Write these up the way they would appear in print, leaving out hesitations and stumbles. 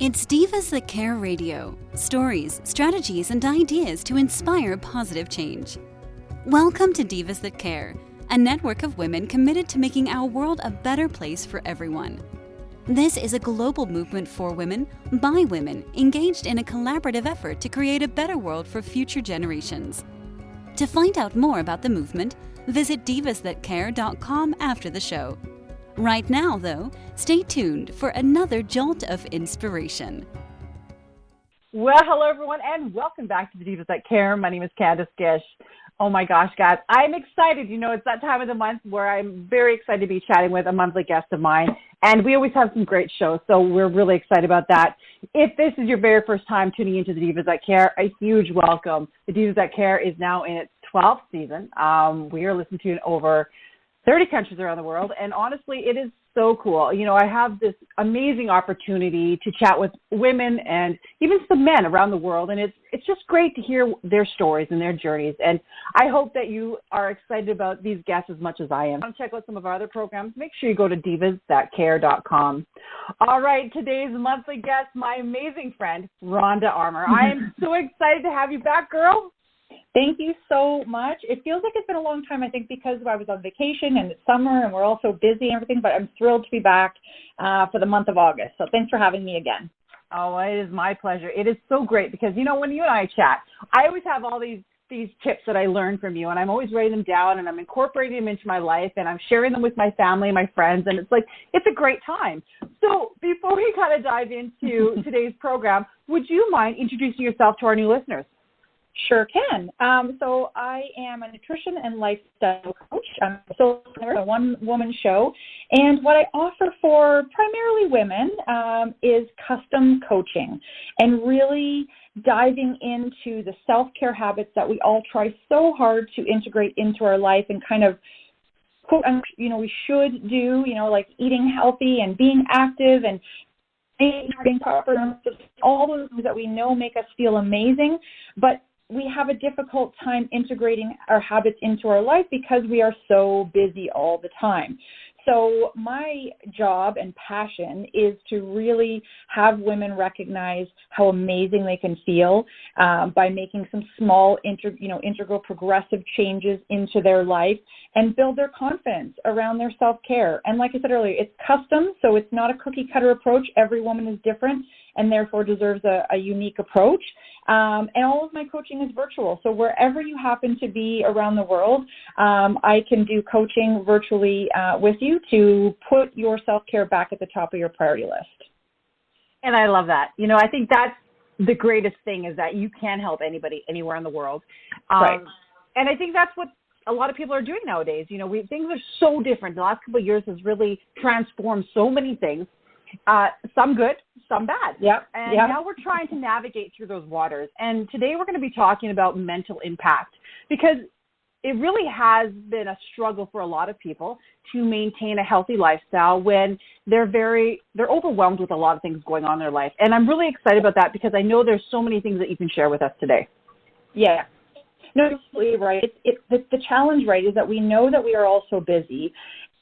It's Divas That Care Radio. Stories, strategies, and ideas to inspire positive change. Welcome to Divas That Care, a network of women committed to making our world a better place for everyone. This is a global movement for women, by women, engaged in a collaborative effort to create a better world for future generations. To find out more about the movement, visit divasthatcare.com after the show. Right now, though, stay tuned for another jolt of inspiration. Well, hello, everyone, and welcome back to the Divas That Care. My name is Candace Gish. Oh, my gosh, guys, I'm excited. You know, it's that time of the month where I'm very excited to be chatting with a monthly guest of mine, and we always have some great shows, so we're really excited about that. If this is your very first time tuning into the Divas That Care, a huge welcome. The Divas That Care is now in its 12th season. We are listened to in over 30 countries around the world, and honestly, it is so cool. You know, I have this amazing opportunity to chat with women and even some men around the world, and it's just great to hear their stories and their journeys, and I hope that you are excited about these guests as much as I am. Want to check out some of our other programs? Make sure you go to divasthatcare.com. All right, today's monthly guest, my amazing friend, Rhonda Armour. I am so excited to have you back, girl. Thank you so much. It feels like it's been a long time, I think, because I was on vacation and it's summer and we're all so busy and everything, but I'm thrilled to be back for the month of August. So thanks for having me again. Oh, it is my pleasure. It is so great because, you know, when you and I chat, I always have all these tips that I learn from you, and I'm always writing them down, and I'm incorporating them into my life, and I'm sharing them with my family and my friends, and it's like, it's a great time. So before we kind of dive into today's program, would you mind introducing yourself to our new listeners? Sure can. So I am a nutrition and lifestyle coach. I'm a one-woman show. And what I offer for primarily women is custom coaching and really diving into the self-care habits that we all try so hard to integrate into our life and kind of, quote, you know, we should do, you know, like eating healthy and being active and being proper, all those things that we know make us feel amazing, but we have a difficult time integrating our habits into our life because we are so busy all the time. So my job and passion is to really have women recognize how amazing they can feel by making some small, integral, progressive changes into their life and build their confidence around their self-care. And like I said earlier, it's custom, so it's not a cookie-cutter approach. Every woman is different and therefore deserves a unique approach. And all of my coaching is virtual. So wherever you happen to be around the world, I can do coaching virtually with you to put your self-care back at the top of your priority list. And I love that. You know, I think that's the greatest thing is that you can help anybody anywhere in the world. Right. And I think that's what a lot of people are doing nowadays. You know, things are so different. The last couple of years has really transformed so many things. Some good, some bad. Yep. And now we're trying to navigate through those waters. And today we're going to be talking about mental impact because it really has been a struggle for a lot of people to maintain a healthy lifestyle when they're overwhelmed with a lot of things going on in their life. And I'm really excited about that because I know there's so many things that you can share with us today. Yeah. No, you're absolutely right. The challenge, right, is that we know that we are all so busy.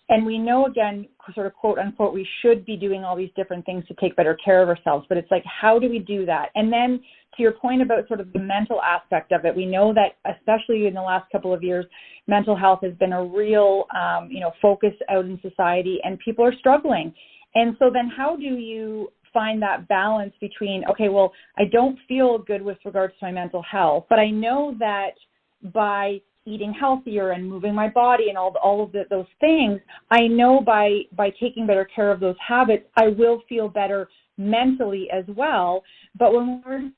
And we know, again, sort of quote unquote, we should be doing all these different things to take better care of ourselves. But it's like, how do we do that? And then to your point about sort of the mental aspect of it, we know that especially in the last couple of years, mental health has been a real, focus out in society and people are struggling. And so then how do you find that balance between, okay, well, I don't feel good with regards to my mental health, but I know that by eating healthier and moving my body and all of those things, I know by taking better care of those habits, I will feel better mentally as well. But when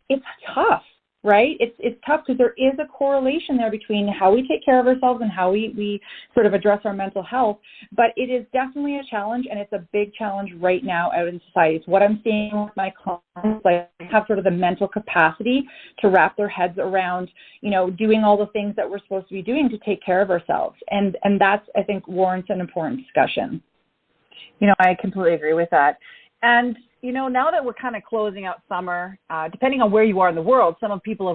it's tough, right? It's tough because there is a correlation there between how we take care of ourselves and how we sort of address our mental health. But it is definitely a challenge, and it's a big challenge right now out in society. It's what I'm seeing with my clients, like have sort of the mental capacity to wrap their heads around, you know, doing all the things that we're supposed to be doing to take care of ourselves. And that's, I think, warrants an important discussion. You know, I completely agree with that. And, you know, now that we're kind of closing out summer, depending on where you are in the world, some of people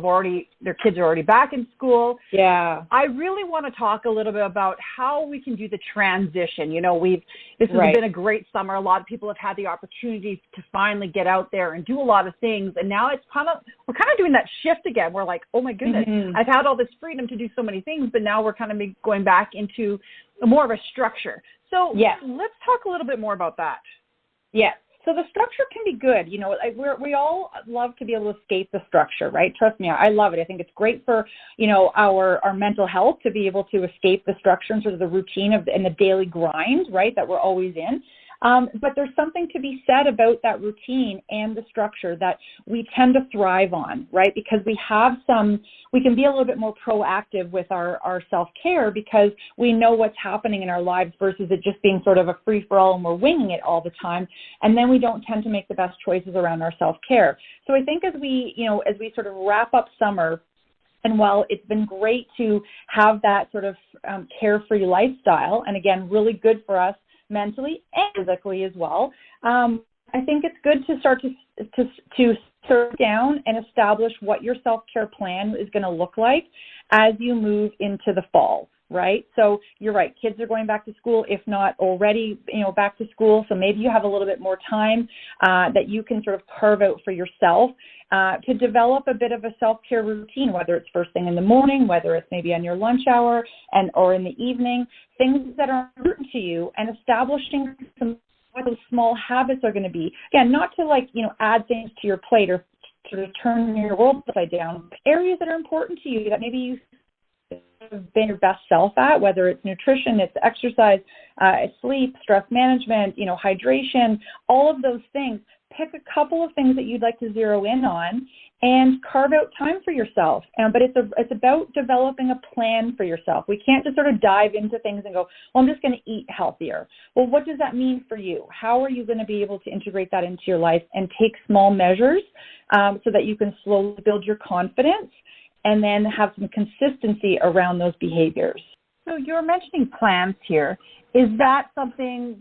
their kids are already back in school. Yeah. I really want to talk a little bit about how we can do the transition. You know, this has been a great summer. A lot of people have had the opportunity to finally get out there and do a lot of things. And now we're kind of doing that shift again. We're like, oh my goodness, I've had all this freedom to do so many things, but now we're kind of going back into more of a structure. So let's talk a little bit more about that. Yes. So the structure can be good. You know, we all love to be able to escape the structure, right? Trust me, I love it. I think it's great for, you know, our mental health to be able to escape the structure and sort of the routine and the daily grind, right, that we're always in. But there's something to be said about that routine and the structure that we tend to thrive on, right? Because we can be a little bit more proactive with our self-care because we know what's happening in our lives versus it just being sort of a free-for-all and we're winging it all the time. And then we don't tend to make the best choices around our self-care. So I think as we sort of wrap up summer, and while it's been great to have that sort of carefree lifestyle, and again, really good for us mentally and physically as well, I think it's good to start to sit down and establish what your self-care plan is going to look like as you move into the fall, right? So you're right, kids are going back to school, if not already, you know, back to school. So maybe you have a little bit more time that you can sort of carve out for yourself to develop a bit of a self-care routine, whether it's first thing in the morning, whether it's maybe on your lunch hour or in the evening, things that are important to you, and establishing what those small habits are going to be. Again, not to add things to your plate or sort of turn your world upside down, areas that are important to you that maybe you have been your best self at, whether it's nutrition, it's exercise, sleep, stress management, hydration, all of those things. Pick a couple of things that you'd like to zero in on and carve out time for yourself. But it's about developing a plan for yourself. We can't just sort of dive into things and go, well, I'm just going to eat healthier. Well, what does that mean for you? How are you going to be able to integrate that into your life and take small measures so that you can slowly build your confidence and then have some consistency around those behaviors? So you're mentioning plans here. Is that something?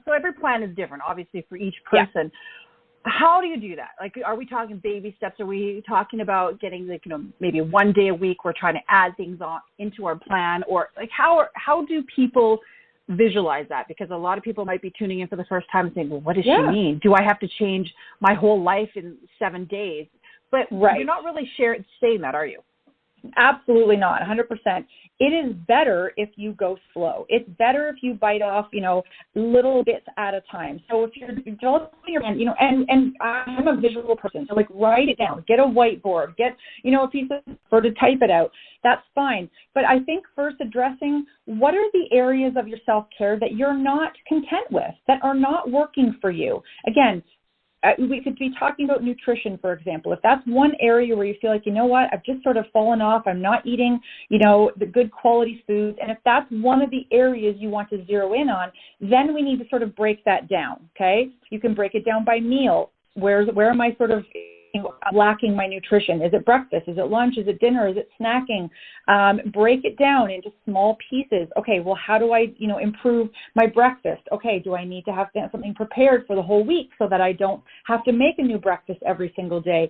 So every plan is different, obviously, for each person. Yeah. How do you do that? Like, are we talking baby steps? Are we talking about getting, maybe one day a week we're trying to add things on into our plan? Or, how do people visualize that? Because a lot of people might be tuning in for the first time and saying, well, what does she mean? Do I have to change my whole life in 7 days? But you're not really saying that, are you? Absolutely not, 100%. It is better if you go slow. It's better if you bite off, little bits at a time. So if you're developing your plan, and I'm a visual person, so write it down, get a whiteboard, get, a piece of paper to type it out. That's fine. But I think first addressing what are the areas of your self-care that you're not content with, that are not working for you. Again, we could be talking about nutrition, for example. If that's one area where you feel like, I've just sort of fallen off, I'm not eating, the good quality foods, and if that's one of the areas you want to zero in on, then we need to sort of break that down, okay? You can break it down by meal. Where am I sort of lacking my nutrition? Is it breakfast? Is it lunch? Is it dinner? Is it snacking? Break it down into small pieces. Okay, well, how do I, improve my breakfast? Okay, do I need to have something prepared for the whole week so that I don't have to make a new breakfast every single day?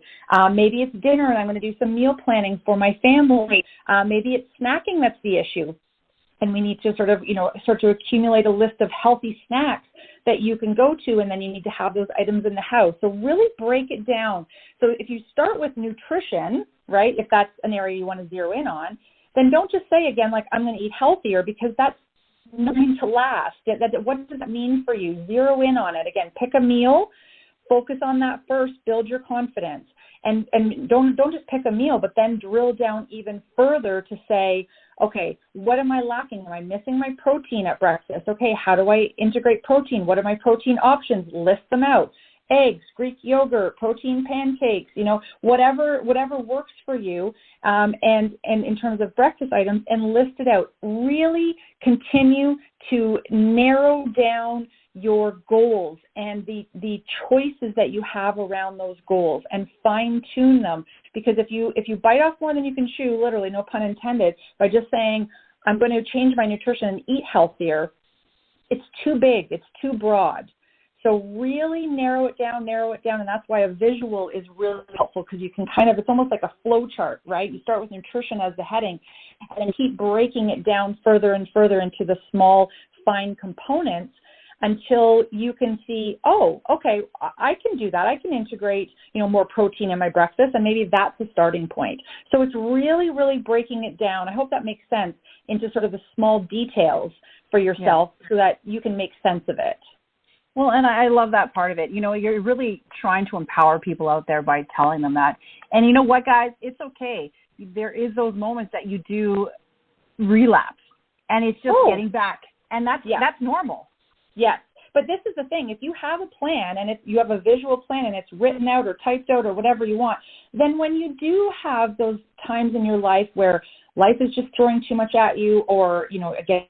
Maybe it's dinner and I'm going to do some meal planning for my family. Maybe it's snacking that's the issue. And we need to sort of, start to accumulate a list of healthy snacks that you can go to, and then you need to have those items in the house. So really break it down. So if you start with nutrition, right, if that's an area you want to zero in on, then don't just say again, I'm going to eat healthier, because that's not going to last. What does that mean for you? Zero in on it. Again, pick a meal, focus on that first, build your confidence. And don't just pick a meal, but then drill down even further to say, okay, what am I lacking? Am I missing my protein at breakfast? Okay, how do I integrate protein? What are my protein options? List them out. Eggs, Greek yogurt, protein pancakes, whatever works for you. And in terms of breakfast items, and list it out. Really continue to narrow down your goals and the choices that you have around those goals, and fine tune them. Because if you bite off more than you can chew, literally, no pun intended, by just saying, I'm going to change my nutrition and eat healthier, it's too big, it's too broad. So really narrow it down, and that's why a visual is really helpful, because you can kind of, it's almost like a flow chart, right? You start with nutrition as the heading and then keep breaking it down further and further into the small, fine components until you can see, oh, okay, I can do that. I can integrate, more protein in my breakfast, and maybe that's the starting point. So it's really, really breaking it down. I hope that makes sense, into sort of the small details for yourself, so that you can make sense of it. Well, and I love that part of it. You're really trying to empower people out there by telling them that. And you know what, guys? It's okay. There is those moments that you do relapse, and it's just getting back. And that's normal. Yes. But this is the thing. If you have a plan, and if you have a visual plan and it's written out or typed out or whatever you want, then when you do have those times in your life where life is just throwing too much at you, or, again,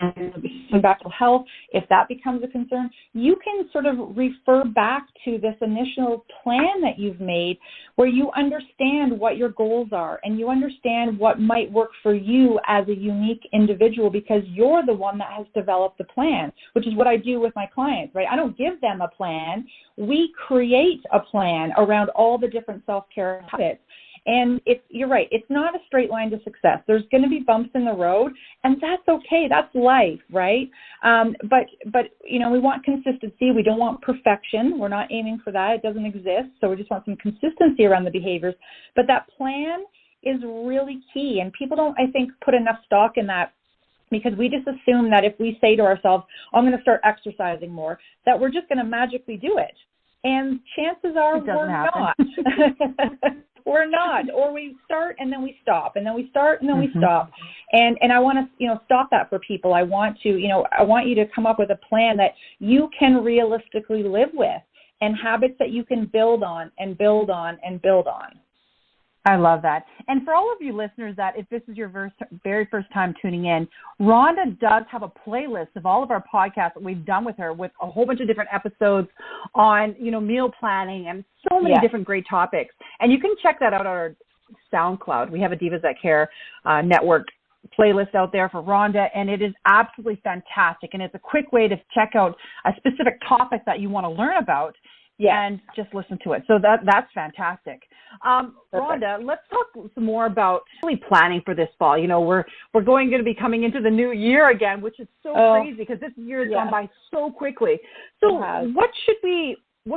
back to health, if that becomes a concern, you can sort of refer back to this initial plan that you've made, where you understand what your goals are and you understand what might work for you as a unique individual, because you're the one that has developed the plan, which is what I do with my clients, right? I don't give them a plan. We create a plan around all the different self-care habits. And you're right, it's not a straight line to success. There's going to be bumps in the road, and that's okay. That's life, right? But we want consistency. We don't want perfection. We're not aiming for that. It doesn't exist. So we just want some consistency around the behaviors. But that plan is really key, and people don't, I think, put enough stock in that, because we just assume that if we say to ourselves, I'm going to start exercising more, that we're just going to magically do it. And chances are we're not. We're not. Or we start and then we stop, and then we start and then we stop. And I want to, stop that for people. I want you to come up with a plan that you can realistically live with, and habits that you can build on and build on and build on. I love that. And for all of you listeners, that if this is your very first time tuning in, Rhonda does have a playlist of all of our podcasts that we've done with her, with a whole bunch of different episodes on, meal planning and so many different great topics. And you can check that out on our SoundCloud. We have a Divas That Care network playlist out there for Rhonda, and it is absolutely fantastic. And it's a quick way to check out a specific topic that you want to learn about. And just listen to it. So that's fantastic. Rhonda, let's talk some more about really planning for this fall. We're going to be coming into the new year again, which is so crazy, because this year has gone by so quickly. So what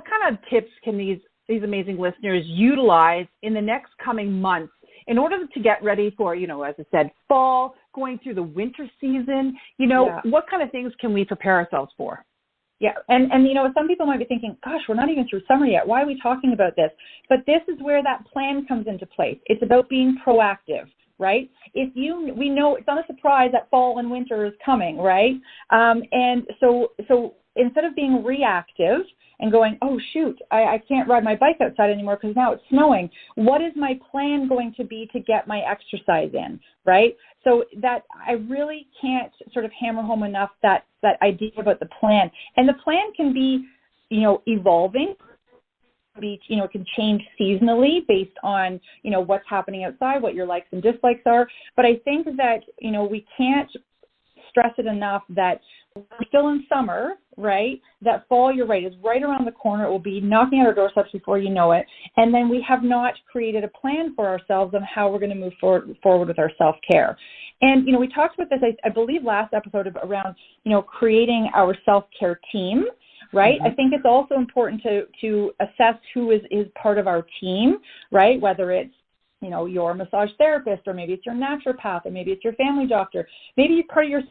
kind of tips can these amazing listeners utilize in the next coming months in order to get ready for, as I said, fall, going through the winter season? What kind of things can we prepare ourselves for? Yeah, and some people might be thinking, gosh, we're not even through summer yet. Why are we talking about this? But this is where that plan comes into place. It's about being proactive, right? We know it's not a surprise that fall and winter is coming, right? And so instead of being reactive and going, oh, shoot, I can't ride my bike outside anymore because now it's snowing. What is my plan going to be to get my exercise in, right? So that I really can't sort of hammer home enough that idea about the plan. And the plan can be, evolving. It can change seasonally based on, what's happening outside, what your likes and dislikes are. But I think that, we can't stress it enough that we're still in summer, right? That fall, you're right, is right around the corner. It will be knocking at our doorsteps before you know it. And then we have not created a plan for ourselves on how we're going to move forward with our self-care. And, we talked about this, I believe, last episode around, creating our self-care team, right? I think it's also important to assess who is part of our team, right? Whether it's, your massage therapist, or maybe it's your naturopath, or maybe it's your family doctor. Maybe you're part of your,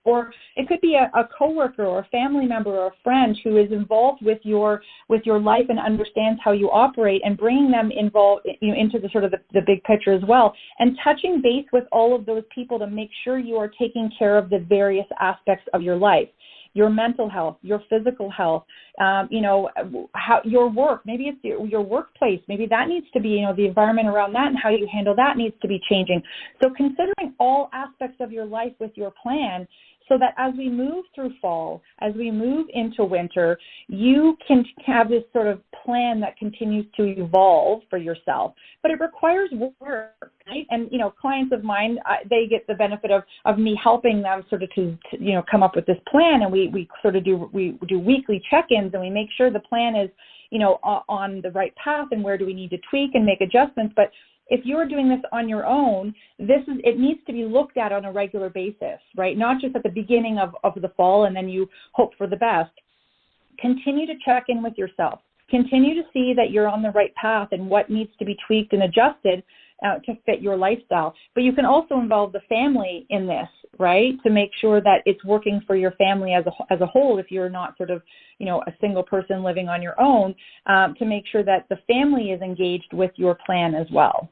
or it could be a coworker or a family member or a friend who is involved with your life and understands how you operate, and bringing them involved, into the sort of the big picture as well, and touching base with all of those people to make sure you are taking care of the various aspects of your life. Your mental health, your physical health, how your work, maybe it's your workplace, maybe that needs to be, the environment around that and how you handle that needs to be changing. So considering all aspects of your life with your plan, so that as we move through fall, as we move into winter, you can have this sort of plan that continues to evolve for yourself, but it requires work, right? And, clients of mine, they get the benefit of me helping them sort of to come up with this plan. And we sort of do weekly check-ins, and we make sure the plan is, on the right path, and where do we need to tweak and make adjustments. But if you're doing this on your own, it needs to be looked at on a regular basis, right? Not just at the beginning of the fall and then you hope for the best. Continue to check in with yourself. Continue to see that you're on the right path and what needs to be tweaked and adjusted to fit your lifestyle. But you can also involve the family in this, right? To make sure that it's working for your family as a whole, if you're not sort of, a single person living on your own, to make sure that the family is engaged with your plan as well.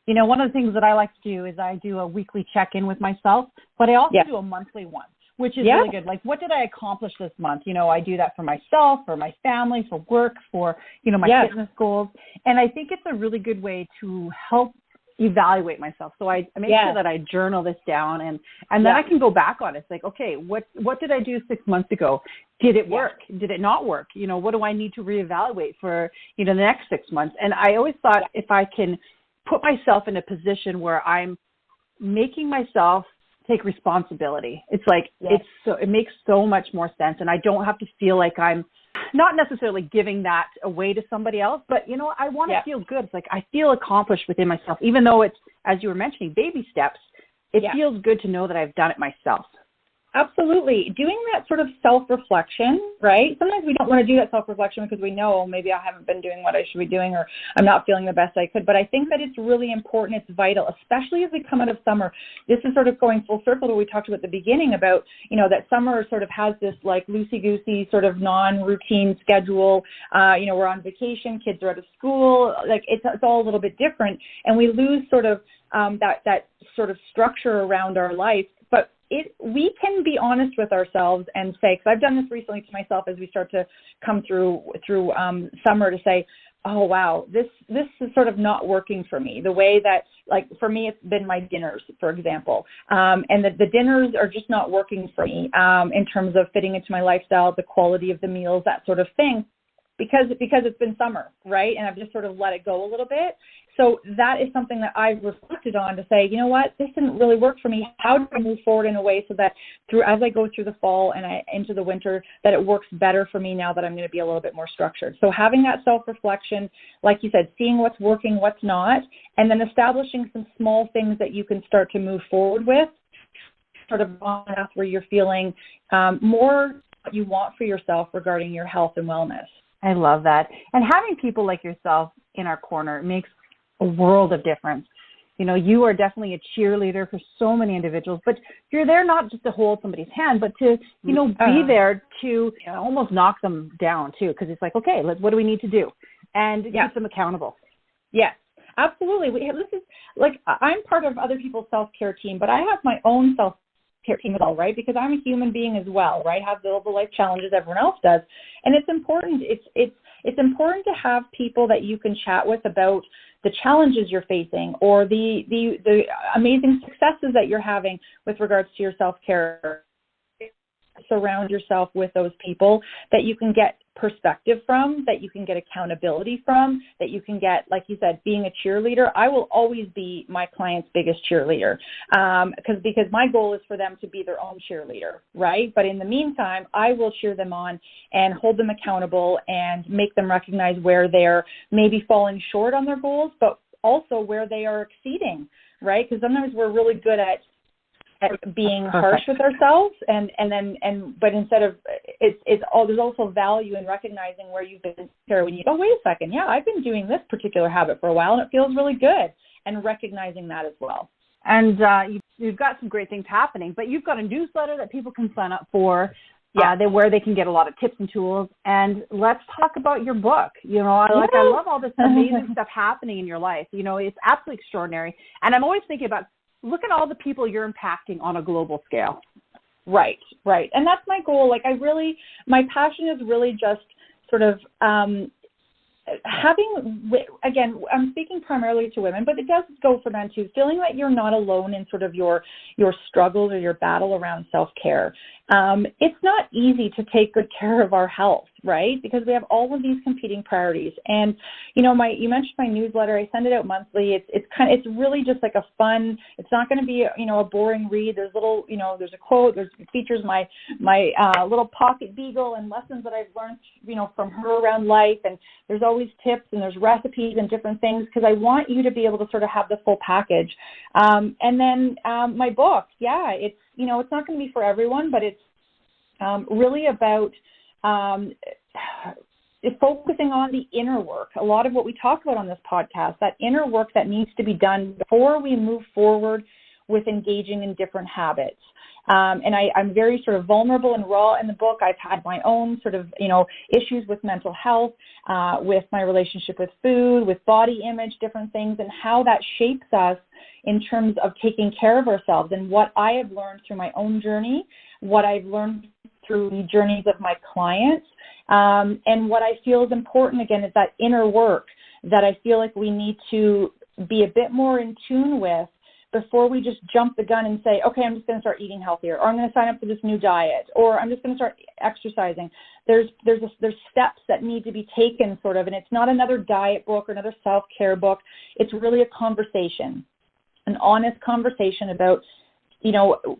One of the things that I like to do is I do a weekly check-in with myself, but I also do a monthly one, which is really good. Like, what did I accomplish this month? I do that for myself, for my family, for work, for, my fitness goals. And I think it's a really good way to help evaluate myself. So I make sure that I journal this down and then I can go back on it. It's like, okay, what did I do 6 months ago? Did it work? Did it not work? What do I need to reevaluate for, the next 6 months? And I always thought if I can put myself in a position where I'm making myself take responsibility, it's like, it makes so much more sense. And I don't have to feel like I'm not necessarily giving that away to somebody else, but I want to feel good. It's like, I feel accomplished within myself, even though it's, as you were mentioning, baby steps. It feels good to know that I've done it myself. Absolutely. Doing that sort of self-reflection, right? Sometimes we don't want to do that self-reflection because we know maybe I haven't been doing what I should be doing, or I'm not feeling the best I could. But I think that it's really important. It's vital, especially as we come out of summer. This is sort of going full circle to what we talked about at the beginning about, that summer sort of has this like loosey-goosey sort of non-routine schedule. We're on vacation, kids are out of school. Like it's all a little bit different. And we lose sort of that sort of structure around our life. But we can be honest with ourselves and say, because I've done this recently to myself as we start to come through summer, to say, oh, wow, this is sort of not working for me. The way that, like, for me, it's been my dinners, for example. And the dinners are just not working for me in terms of fitting into my lifestyle, the quality of the meals, that sort of thing. Because it's been summer, right? And I've just sort of let it go a little bit. So that is something that I've reflected on to say, you know what, this didn't really work for me. How do I move forward in a way so that as I go through the fall and into the winter, that it works better for me now that I'm going to be a little bit more structured. So having that self-reflection, like you said, seeing what's working, what's not, and then establishing some small things that you can start to move forward with, sort of on a path where you're feeling more what you want for yourself regarding your health and wellness. I love that. And having people like yourself in our corner makes a world of difference. You are definitely a cheerleader for so many individuals, but you're there not just to hold somebody's hand, but to, be there to almost knock them down too. Because it's like, okay, what do we need to do? And keep them accountable. Yes, absolutely. This is like, I'm part of other people's self-care team, but I have my own self-care team as well, right? Because I'm a human being as well, right? Have the life challenges everyone else does. And it's important. It's important to have people that you can chat with about the challenges you're facing or the amazing successes that you're having with regards to your self-care. Surround yourself with those people that you can get perspective from, that you can get accountability from, that you can get, like you said, being a cheerleader. I will always be my client's biggest cheerleader because my goal is for them to be their own cheerleader, right? But in the meantime, I will cheer them on and hold them accountable and make them recognize where they're maybe falling short on their goals, but also where they are exceeding, right? Because sometimes we're really good at being harsh with ourselves, but instead of there's also value in recognizing where you've been there when you wait a second, I've been doing this particular habit for a while and it feels really good, and recognizing that as well. And you've got some great things happening, but you've got a newsletter that people can sign up for. Where they can get a lot of tips and tools. And let's talk about your book. I love all this amazing stuff happening in your life. It's absolutely extraordinary. And I'm always thinking about, look at all the people you're impacting on a global scale. Right. And that's my goal. My passion is really just sort of again, I'm speaking primarily to women, but it does go for men too, feeling that you're not alone in sort of your struggles or your battle around self-care. It's not easy to take good care of our health, right? Because we have all of these competing priorities. And, you mentioned my newsletter. I send it out monthly. It's really just like a fun, it's not going to be, a boring read. There's there's a quote, it features my little pocket beagle and lessons that I've learned, from her around life. And there's always tips and there's recipes and different things, because I want you to be able to sort of have the full package. And then my book, it's not going to be for everyone, but it's really about focusing on the inner work. A lot of what we talk about on this podcast, that inner work that needs to be done before we move forward with engaging in different habits. And I'm very sort of vulnerable and raw in the book. I've had my own sort of, issues with mental health, with my relationship with food, with body image, different things, and how that shapes us in terms of taking care of ourselves, and what I have learned through my own journey, what I've learned through the journeys of my clients, and what I feel is important, again, is that inner work that I feel like we need to be a bit more in tune with before we just jump the gun and say, okay, I'm just going to start eating healthier, or I'm going to sign up for this new diet, or I'm just going to start exercising. There's steps that need to be taken, sort of, and it's not another diet book or another self-care book. It's really a conversation, an honest conversation about,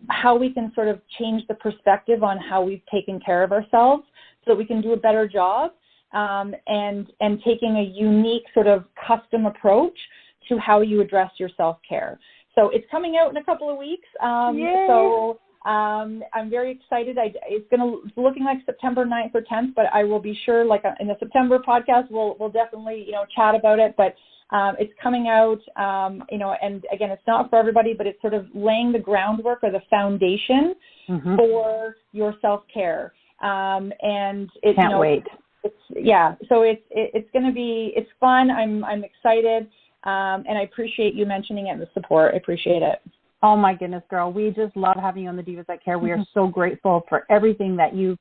how we can sort of change the perspective on how we've taken care of ourselves so that we can do a better job, and taking a unique sort of custom approach to how you address your self-care. So it's coming out in a couple of weeks. So I'm very excited. It's looking like September 9th or 10th, but I will be sure, like in the September podcast, we'll definitely, chat about it. But it's coming out, and again, it's not for everybody, but it's sort of laying the groundwork or the foundation for your self-care. And it, Can't wait. So it's going to be, it's fun. I'm excited. And I appreciate you mentioning it and the support. I appreciate it. Oh my goodness, girl. We just love having you on the Divas That Care. We are so grateful for everything that you've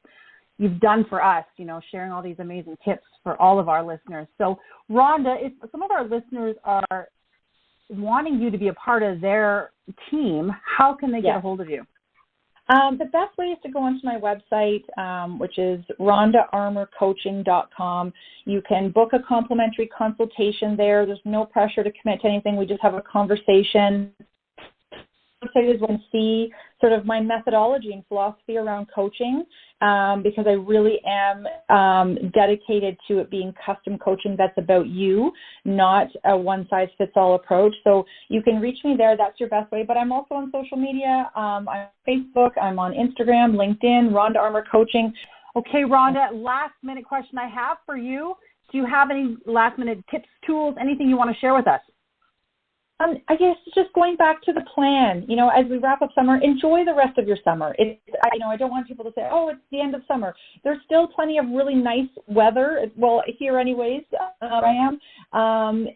done for us, sharing all these amazing tips for all of our listeners. So Rhonda, if some of our listeners are wanting you to be a part of their team, how can they get a hold of you? The best way is to go onto my website, which is rhondaarmourcoaching.com. You can book a complimentary consultation there. There's no pressure to commit to anything. We just have a conversation. So you can see sort of my methodology and philosophy around coaching, because I really am dedicated to it being custom coaching that's about you, not a one-size-fits-all approach. So you can reach me there. That's your best way. But I'm also on social media. I'm on Facebook. I'm on Instagram, LinkedIn, Rhonda Armour Coaching. Okay, Rhonda, last-minute question I have for you. Do you have any last-minute tips, tools, anything you want to share with us? I guess just going back to the plan, as we wrap up summer, enjoy the rest of your summer. I don't want people to say, oh, it's the end of summer. There's still plenty of really nice weather, well, here anyways, I am,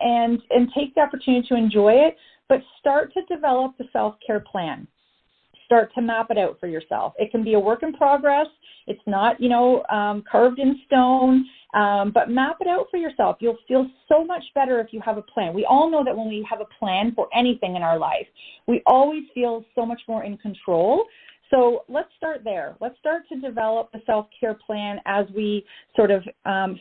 and take the opportunity to enjoy it, but start to develop the self-care plan. Start to map it out for yourself. It can be a work in progress. It's not, carved in stone, but map it out for yourself. You'll feel so much better if you have a plan. We all know that when we have a plan for anything in our life, we always feel so much more in control. So let's start there. Let's start to develop the self-care plan as we sort of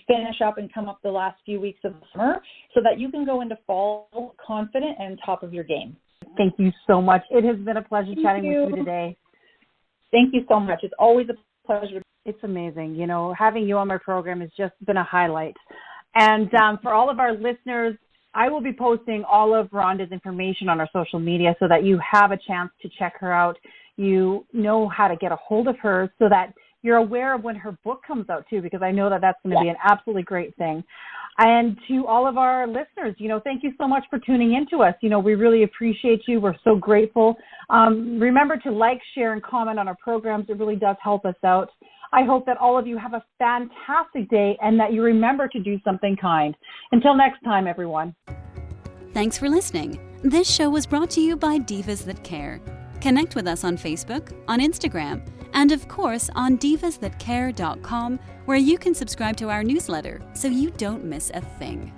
finish up and come up the last few weeks of the summer, so that you can go into fall confident and top of your game. Thank you so much. It has been a pleasure chatting with you today. Thank you so much. It's always a pleasure. It's amazing. Having you on my program has just been a highlight. And for all of our listeners, I will be posting all of Rhonda's information on our social media so that you have a chance to check her out. You know how to get a hold of her so that you're aware of when her book comes out too, because I know that that's going to be an absolutely great thing. And to all of our listeners, thank you so much for tuning in to us. We really appreciate you. We're so grateful. Remember to like, share, and comment on our programs. It really does help us out. I hope that all of you have a fantastic day and that you remember to do something kind. Until next time, everyone. Thanks for listening. This show was brought to you by Divas That Care. Connect with us on Facebook, on Instagram, and of course on divasthatcare.com, where you can subscribe to our newsletter so you don't miss a thing.